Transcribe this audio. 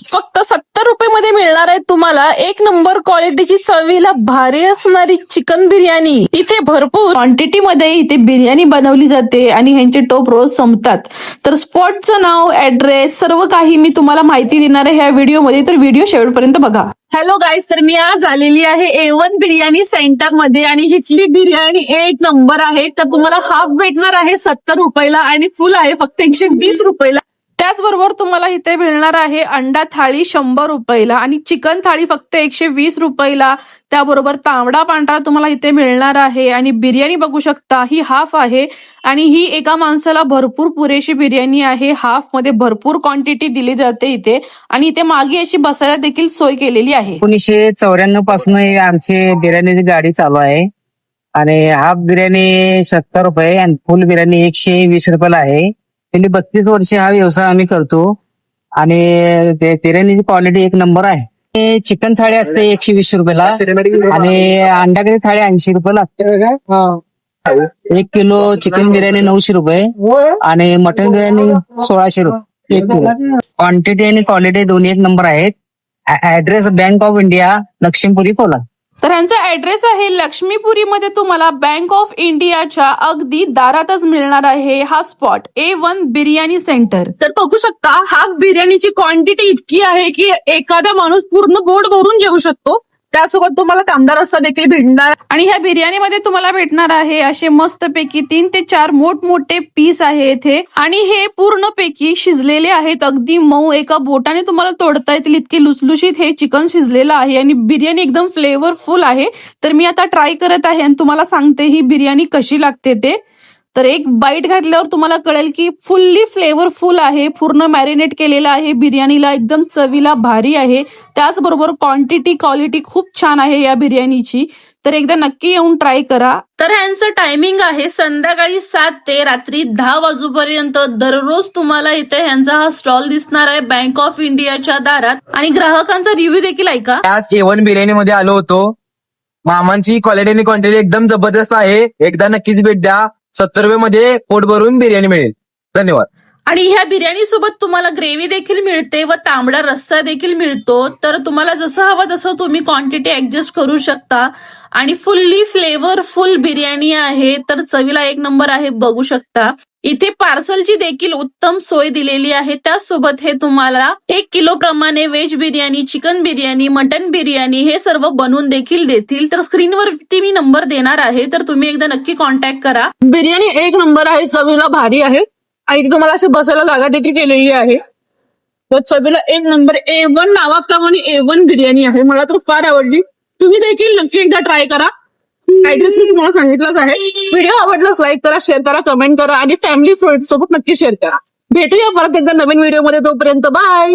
फक्त 70 रुपये मध्ये मिळणार आहे तुम्हाला एक नंबर क्वालिटीची चवीला भारी असणारी चिकन बिर्याणी। इथे भरपूर क्वांटिटी मध्ये इथे बिर्याणी बनवली जाते आणि ह्यांचे टोप रोज संपतात। तर स्पॉटचं नाव, ऍड्रेस सर्व काही मी तुम्हाला माहिती देणार आहे ह्या व्हिडिओमध्ये, तर व्हिडिओ शेवटपर्यंत बघा। हॅलो गाईज, तर मी आज आलेली आहे A1 बिर्याणी सेंटर मध्ये आणि हिथली बिर्याणी एक नंबर आहे। तर तुम्हाला हाफ भेटणार आहे 70 रुपयाला आणि फुल आहे फक्त 120 रुपयाला। त्याचबरोबर तुम्हाला इथे मिळणार आहे अंडा थाळी 100 रुपयाला आणि चिकन थाळी फक्त 120 रुपयाला। त्याबरोबर तांबडा पांढरा तुम्हाला इथे मिळणार आहे आणि बिर्याणी बघू शकता ही हाफ आहे आणि ही एका माणसाला भरपूर पुरेशी बिर्याणी आहे। हाफ मध्ये भरपूर क्वांटिटी दिली जाते इथे आणि इथे मागे अशी बसायला देखील सोय केलेली आहे। 1994 पासून आमची बिर्याणीची गाडी चालू आहे आणि हाफ बिर्याणी 70 रुपये आणि फुल बिर्याणी 120 रुपयाला आहे। 32 वर्ष हा व्यवसाय आम्ही करतो आणि बिर्याणीची क्वालिटी एक नंबर आहे। चिकन थाळी असते 120 रुपयाला आणि अंडा थाळी 80 रुपयाला। 1 किलो चिकन बिर्याणी 900 रुपये आणि मटन बिर्याणी 1600 रुपये 1 किलो। क्वांटिटी आणि क्वालिटी दोन्ही एक नंबर आहेत। Address bank of India, Laxmipuri, Kolhapur. तर ह्यांचा ऍड्रेस आहे लक्ष्मीपुरीमध्ये, तुम्हाला बँक ऑफ इंडियाच्या अगदी दारातच मिळणार आहे हा स्पॉट A1 बिर्याणी सेंटर। तर बघू शकता हाफ बिर्याणीची क्वांटिटी इतकी आहे की एखादा माणूस पूर्ण पोट भरून जेवू शकतो। त्यासोबत तुम्हाला तांबडा रस्सा देखील भेटणार आणि ह्या बिर्याणीमध्ये तुम्हाला भेटणार आहे असे मस्तपैकी 3 ते 4 मोठमोठे पीस आहे इथे आणि हे पूर्णपैकी शिजलेले आहेत, अगदी मऊ, एका बोटाने तुम्हाला तोडता येतील इतके लुसलुशीत हे चिकन शिजलेलं आहे आणि बिर्याणी एकदम फ्लेवरफुल आहे। तर मी आता ट्राय करत आहे आणि तुम्हाला सांगते ही बिर्याणी कशी लागते ते। तर एक बाईट घातल्यावर तुम्हाला कळेल की फुल्ली फ्लेवरफुल आहे, पूर्ण मॅरिनेट केलेला आहे बिर्याणीला, एकदम चवीला भारी आहे। त्याचबरोबर क्वांटिटी क्वालिटी खूप छान आहे या बिर्याणीची, तर एकदा नक्की येऊन ट्राय करा। तर ह्यांचं टायमिंग आहे संध्याकाळी 7 ते रात्री 10 वाजूपर्यंत। दररोज तुम्हाला इथे ह्यांचा हा स्टॉल दिसणार आहे बँक ऑफ इंडियाच्या दारात आणि ग्राहकांचा रिव्ह्यू देखील ऐका। आज A1 बिर्याणी मध्ये आलो होतो। मामांची क्वालिटी आणि क्वांटिटी एकदम जबरदस्त आहे, एकदा नक्कीच भेट द्या। 70 रुपये मध्ये पोट भरून बिर्याणी मिळेल। धन्यवाद। आणि ह्या बिर्याणी सोबत तुम्हाला ग्रेव्ही देखील मिळते व तांबडा रस्सा देखील मिळतो। तर तुम्हाला जसं हवं तसं तुम्ही क्वांटिटी ऍडजस्ट करू शकता आणि फुल्ली फ्लेवरफुल बिर्याणी आहे, तर चवीला एक नंबर आहे, बघू शकता। इथे पार्सलची देखील उत्तम सोय दिलेली आहे। त्यासोबत हे तुम्हाला 1 किलो प्रमाणे veg biryani, chicken biryani, mutton biryani हे सर्व बनवून देखील देतील। तर स्क्रीनवरती मी नंबर देणार आहे, तर तुम्ही एकदा नक्की कॉन्टॅक्ट करा। बिर्याणी एक नंबर आहे, चवीला भारी आहे आणि तुम्हाला अशी बसायला जागा देखील केलेली आहे। तर चवीला एक नंबर, A1 नावाप्रमाणे A1 बिर्याणी आहे, मला तर फार आवडली। तुम्ही देखील नक्की एकदा ट्राय करा। ऍड्रेस मी तुम्हाला सांगितलंच आहे। व्हिडिओ आवडल्यास लाईक करा, शेअर करा, कमेंट करा आणि फॅमिली फ्रेंड सोबत नक्की शेअर करा। भेटूया परत एकदा नवीन व्हिडिओमध्ये, तोपर्यंत बाय।